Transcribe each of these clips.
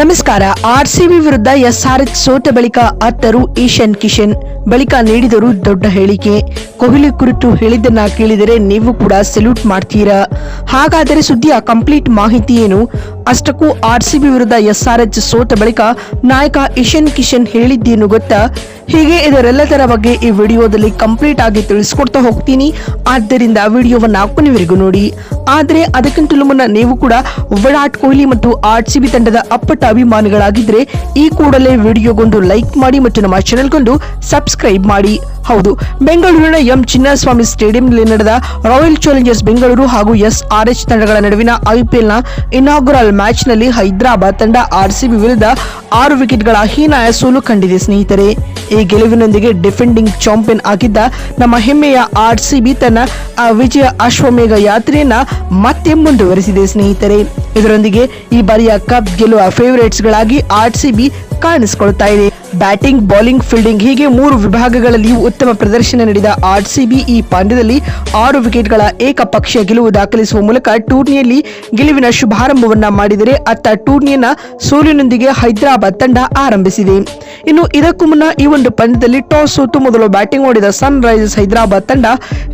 ನಮಸ್ಕಾರ. ಆರ್ಸಿಬಿ ವಿರುದ್ಧ ಎಸ್ಆರ್ಎಚ್ ಸೋತ ಬಳಿಕ ಅತ್ತರು ಈಶಾನ್ ಕಿಶನ್ ಬಳಿಕ ನೀಡಿದರು ದೊಡ್ಡ ಹೇಳಿಕೆ. ಕೊಹ್ಲಿ ಕುರಿತು ಹೇಳಿದ್ದನ್ನ ಕೇಳಿದರೆ ನೀವು ಕೂಡ ಸೆಲ್ಯೂಟ್ ಮಾಡ್ತೀರಾ. ಹಾಗಾದರೆ ಸುದ್ದಿಯ ಕಂಪ್ಲೀಟ್ ಮಾಹಿತಿ ಏನು? ಅಷ್ಟಕ್ಕೂ ಆರ್ಸಿಬಿ ವಿರುದ್ಧ ಎಸ್ಆರ್ಎಚ್ ಸೋತ ಬಳಿಕ ನಾಯಕ ಈಶಾನ್ ಕಿಶನ್ ಹೇಳಿದ್ದೇನು ಗೊತ್ತಾ? ಹೀಗೆ ಇದರೆಲ್ಲದರ ಬಗ್ಗೆ ಈ ವಿಡಿಯೋದಲ್ಲಿ ಕಂಪ್ಲೀಟ್ ಆಗಿ ತಿಳಿಸ್ಕೊಡ್ತಾ ಹೋಗ್ತೀನಿ. ಆದ್ದರಿಂದ ವಿಡಿಯೋವನ್ನ ಕೊನೆವರೆಗೂ ನೋಡಿ. ಆದರೆ ಅದಕ್ಕಿಂತಲೂ ಮುನ್ನ ನೀವು ಕೂಡ ವಿರಾಟ್ ಕೊಹ್ಲಿ ಮತ್ತು ಆರ್ಸಿಬಿ ತಂಡದ ಅಪ್ಪಟ ಅಭಿಮಾನಿಗಳಾಗಿದ್ರೆ ಈ ಕೂಡಲೇ ವಿಡಿಯೋಗೊಂದು ಲೈಕ್ ಮಾಡಿ ಮತ್ತು ನಮ್ಮ ಚಾನೆಲ್ಗೊಂದು ಸಬ್ಸ್ಕ್ರೈಬ್ ಮಾಡಿ. ಹೌದು, ಬೆಂಗಳೂರಿನ ಎಂ ಚಿನ್ನಸ್ವಾಮಿ ಸ್ಟೇಡಿಯಂನಲ್ಲಿ ನಡೆದ ರಾಯಲ್ ಚಾಲೆಂಜರ್ಸ್ ಬೆಂಗಳೂರು ಹಾಗೂ ಎಸ್ಆರ್ಎಚ್ ತಂಡಗಳ ನಡುವಿನ ಐಪಿಎಲ್ನ ಇನಾಗುರಲ್ ಮ್ಯಾಚ್ನಲ್ಲಿ ಹೈದರಾಬಾದ್ ತಂಡ ಆರ್ಸಿಬಿ ವಿರುದ್ಧ 6 ವಿಕೆಟ್ಗಳ ಹೀನಾಯ ಸೋಲು ಕಂಡಿದೆ ಸ್ನೇಹಿತರೆ. ಈ ಗೆಲುವಿನೊಂದಿಗೆ ಡಿಫೆಂಡಿಂಗ್ ಚಾಂಪಿಯನ್ ಆಗಿದ್ದ ನಮ್ಮ ಹೆಮ್ಮೆಯ ಆರ್ಸಿಬಿ ತನ್ನ ವಿಜಯ ಅಶ್ವಮೇಘ ಯಾತ್ರೆಯನ್ನ ಮತ್ತೆ ಮುಂದುವರೆಸಿದೆ ಸ್ನೇಹಿತರೆ. ಇದರೊಂದಿಗೆ ಈ ಬಾರಿಯ ಕಪ್ ಗೆಲ್ಲುವ ಫೇವರೇಟ್ಸ್ ಗಳಾಗಿ ಆರ್ಸಿಬಿ ಕಾಣಿಸಿಕೊಳ್ತಾ ಇದೆ. ಬ್ಯಾಟಿಂಗ್, ಬೌಲಿಂಗ್, ಫೀಲ್ಡಿಂಗ್ ಹೀಗೆ 3 ವಿಭಾಗಗಳಲ್ಲಿಯೂ ಉತ್ತಮ ಪ್ರದರ್ಶನ ನೀಡಿದ ಆರ್ಸಿಬಿ ಈ ಪಂದ್ಯದಲ್ಲಿ 6 ವಿಕೆಟ್ಗಳ ಏಕಪಕ್ಷೀಯ ಗೆಲುವು ದಾಖಲಿಸುವ ಮೂಲಕ ಟೂರ್ನಿಯಲ್ಲಿ ಗೆಲುವಿನ ಶುಭಾರಂಭವನ್ನ ಮಾಡಿದರೆ ಅತ್ತ ಟೂರ್ನಿಯನ್ನ ಸೋಲಿನೊಂದಿಗೆ ಹೈದರಾಬಾದ್ ತಂಡ ಆರಂಭಿಸಿದೆ. ಇನ್ನು ಇದಕ್ಕೂ ಮುನ್ನ ಈ ಒಂದು ಪಂದ್ಯದಲ್ಲಿ ಟಾಸ್ ಸೋತು ಮೊದಲು ಬ್ಯಾಟಿಂಗ್ ಮಾಡಿದ ಸನ್ ರೈಸರ್ಸ್ ಹೈದರಾಬಾದ್ ತಂಡ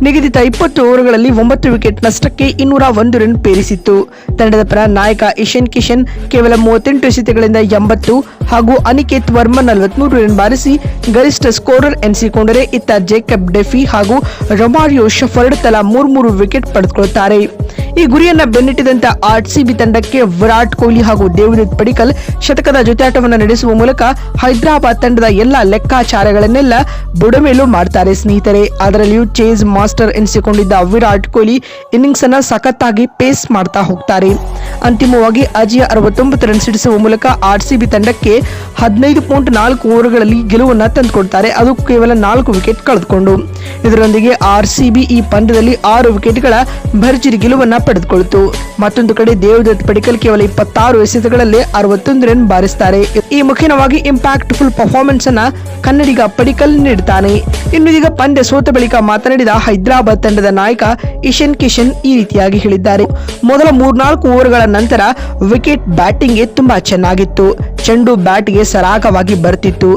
ನಿಗದಿತ 20 ಓವರ್ಗಳಲ್ಲಿ 9 ವಿಕೆಟ್ ನಷ್ಟಕ್ಕೆ 201 ರನ್ ಪೇರಿಸಿತ್ತು. ತಂಡದ ಪರ ನಾಯಕ ಈಶಾನ್ ಕಿಶನ್ ಕೇವಲ 38 ಎಸೆತಗಳಿಂದ 80 ಹಾಗೂ ಅನಿಕೇತ್ ವರ್ಮನ್ 43 ರನ್ ಬಾರಿಸಿ ಗರಿಷ್ಠ ಸ್ಕೋರರ್ ಎನಿಸಿಕೊಂಡರೆ ಇತ್ತ ಜೇಕಬ್ ಡೆಫಿ ಹಾಗೂ ರೊಮಾರಿಯೋ ಶಫರ್ಡ್ ತಲಾ 3 ವಿಕೆಟ್ ಪಡೆದುಕೊಳ್ಳುತ್ತಾರೆ. ಈ ಗುರಿಯನ್ನ ಬೆನ್ನಟ್ಟಿದಂತ ಆರ್ಸಿಬಿ ತಂಡಕ್ಕೆ ವಿರಾಟ್ ಕೊಹ್ಲಿ ಹಾಗೂ ದೇವದತ್ ಪಡಿಕ್ಕಲ್ ಶತಕದ ಜೊತೆಯಾಟವನ್ನು ನಡೆಸುವ ಮೂಲಕ ಹೈದರಾಬಾದ್ ತಂಡದ ಎಲ್ಲಾ ಲೆಕ್ಕಾಚಾರಗಳನ್ನೆಲ್ಲ ಬುಡಮೇಲು ಮಾಡ್ತಾರೆ ಸ್ನೇಹಿತರೆ. ಅದರಲ್ಲಿಯೂ ಚೇಸ್ ಮಾಸ್ಟರ್ ಎನಿಸಿಕೊಂಡಿದ್ದ ವಿರಾಟ್ ಕೊಹ್ಲಿ ಇನ್ನಿಂಗ್ಸ್ ಅನ್ನ ಸಖತ್ತಾಗಿ ಪೇಸ್ ಮಾಡ್ತಾ ಹೋಗ್ತಾರೆ. ಅಂತಿಮವಾಗಿ ಅಜೇಯ 69 ರನ್ ಸಿಡಿಸುವ ಮೂಲಕ ಆರ್ಸಿಬಿ ತಂಡಕ್ಕೆ 15.4 ಓವರ್ಗಳಲ್ಲಿ ಗೆಲುವನ್ನು ತಂದುಕೊಡ್ತಾರೆ. ಅದು ಕೇವಲ 4 ವಿಕೆಟ್ ಕಳೆದುಕೊಂಡು. ಇದರೊಂದಿಗೆ ಆರ್ಸಿಬಿ ಈ ಪಂದ್ಯದಲ್ಲಿ 6 ವಿಕೆಟ್ಗಳ ಭರ್ಜರಿ ಗೆಲುವನ್ನ ಪಡೆದುಕೊಳ್ಳಿತು. ಮತ್ತೊಂದು ಕಡೆ ದೇವದತ್ ಪಡಿಕ್ಕಲ್ ಕೇವಲ 26 ಎಸೆತಗಳಲ್ಲಿ 61 ರನ್ ಬಾರಿಸುತ್ತಾರೆ. ಈ ಮುಖ್ಯವಾಗಿ ಇಂಪ್ಯಾಕ್ಟ್ ಫುಲ್ ಪರ್ಫಾರ್ಮೆನ್ಸ್ ಅನ್ನ ಕನ್ನಡಿಗ ಪಡಿಕ್ಕಲ್ ನೀಡುತ್ತಾನೆ. ಇನ್ನು ಈಗ ಪಂದ್ಯ ಸೋತ ಬಳಿಕ ಮಾತನಾಡಿದ ಹೈದರಾಬಾದ್ ತಂಡದ ನಾಯಕ ಈಶಾನ್ ಕಿಶನ್ ಈ ರೀತಿಯಾಗಿ ಹೇಳಿದ್ದಾರೆ. ಮೊದಲ 3-4 ಓವರ್ಗಳ ನಂತರ ವಿಕೆಟ್ ಬ್ಯಾಟಿಂಗ್ಗೆ ತುಂಬಾ ಚೆನ್ನಾಗಿತ್ತು. ಚೆಂಡು ಬ್ಯಾಟ್ಗೆ ಸರಾಗವಾಗಿ ಬರ್ತಿತ್ತು.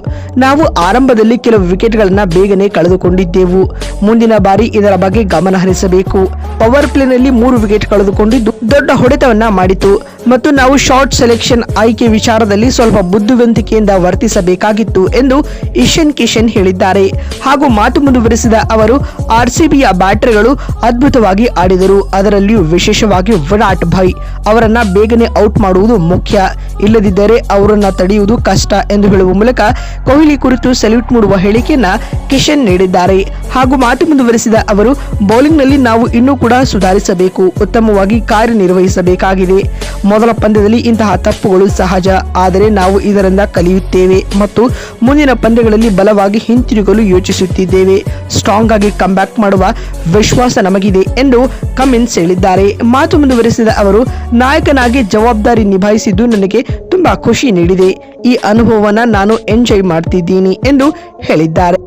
ನಾವು ಆರಂಭದಲ್ಲಿ ಕೆಲವು ವಿಕೆಟ್ಗಳನ್ನ ಬೇಗನೆ ಕಳೆದುಕೊಂಡಿದ್ದೆವು. ಮುಂದಿನ ಬಾರಿ ಇದರ ಬಗ್ಗೆ ಗಮನ ಹರಿಸಬೇಕು. ಪವರ್ ಪ್ಲೇನಲ್ಲಿ 3 ವಿಕೆಟ್ ಕಳೆದುಕೊಂಡಿದ್ದು ದೊಡ್ಡ ಹೊಡೆತವನ್ನ ಮಾಡಿತು ಮತ್ತು ನಾವು ಶಾರ್ಟ್ ಸೆಲೆಕ್ಷನ್ ಆಯ್ಕೆ ವಿಚಾರದಲ್ಲಿ ಸ್ವಲ್ಪ ಬುದ್ಧಿವಂತಿಕೆಯಿಂದ ವರ್ತಿಸಬೇಕಾಗಿತ್ತು ಎಂದು ಈಶಾನ್ ಕಿಶನ್ ಹೇಳಿದ್ದಾರೆ. ಹಾಗೂ ಮಾತು ಮುಂದುವರೆಸಿದ ಅವರು ಆರ್ಸಿಬಿಯ ಬ್ಯಾಟರ್ಗಳು ಅದ್ಭುತವಾಗಿ ಆಡಿದರು. ಅದರಲ್ಲಿಯೂ ವಿಶೇಷವಾಗಿ ವಿರಾಟ್ ಭಾಯ್ ಅವರನ್ನ ಬೇಗನೆ ಔಟ್ ಮಾಡುವುದು ಮುಖ್ಯ, ಇಲ್ಲದಿದ್ದರೆ ಅವರನ್ನ ತಡೆಯುವುದು ಕಷ್ಟ ಎಂದು ಹೇಳುವ ಮೂಲಕ ಕೊಹ್ಲಿ ಕುರಿತು ಸೆಲ್ಯೂಟ್ ಮಾಡುವ ಹೇಳಿಕೆಯನ್ನ ಕಿಶನ್ ನೀಡಿದ್ದಾರೆ. ಹಾಗೂ ಮಾತು ಮುಂದುವರೆಸಿದ ಅವರು ಬೌಲಿಂಗ್ ನಲ್ಲಿ ನಾವು ಇನ್ನೂ ಕೂಡ ಸುಧಾರಿಸಬೇಕು, ಉತ್ತಮವಾಗಿ ಕಾರ್ಯನಿರ್ವಹಿಸಬೇಕಾಗಿದೆ. ಮೊದಲ ಪಂದ್ಯದಲ್ಲಿ ಇಂತಹ ತಪ್ಪುಗಳು ಸಹಜ, ಆದರೆ ನಾವು ಇದರಿಂದ ಕಲಿಯುತ್ತೇವೆ ಮತ್ತು ಮುಂದಿನ ಪಂದ್ಯಗಳಲ್ಲಿ ಬಲವಾಗಿ ಹಿಂತಿರುಗಲು ಯೋಚಿಸುತ್ತಿದ್ದೇವೆ. ಸ್ಟ್ರಾಂಗ್ ಆಗಿ ಕಂಬ್ಯಾಕ್ ಮಾಡುವ ವಿಶ್ವಾಸ ನಮಗಿದೆ ಎಂದು ಕಮಿನ್ಸ್ ಹೇಳಿದ್ದಾರೆ. ಮಾತು ಮುಂದುವರೆಸಿದ ಅವರು ನಾಯಕನಾಗಿ ಜವಾಬ್ದಾರಿ ನಿಭಾಯಿಸಿದ್ದು ನನಗೆ ತುಂಬಾ ಖುಷಿ ನೀಡಿದೆ. ಈ ಅನುಭವವನ್ನ ನಾನು ಎಂಜಾಯ್ ಮಾಡ್ತಿದ್ದೀನಿ ಎಂದು ಹೇಳಿದ್ದಾರೆ.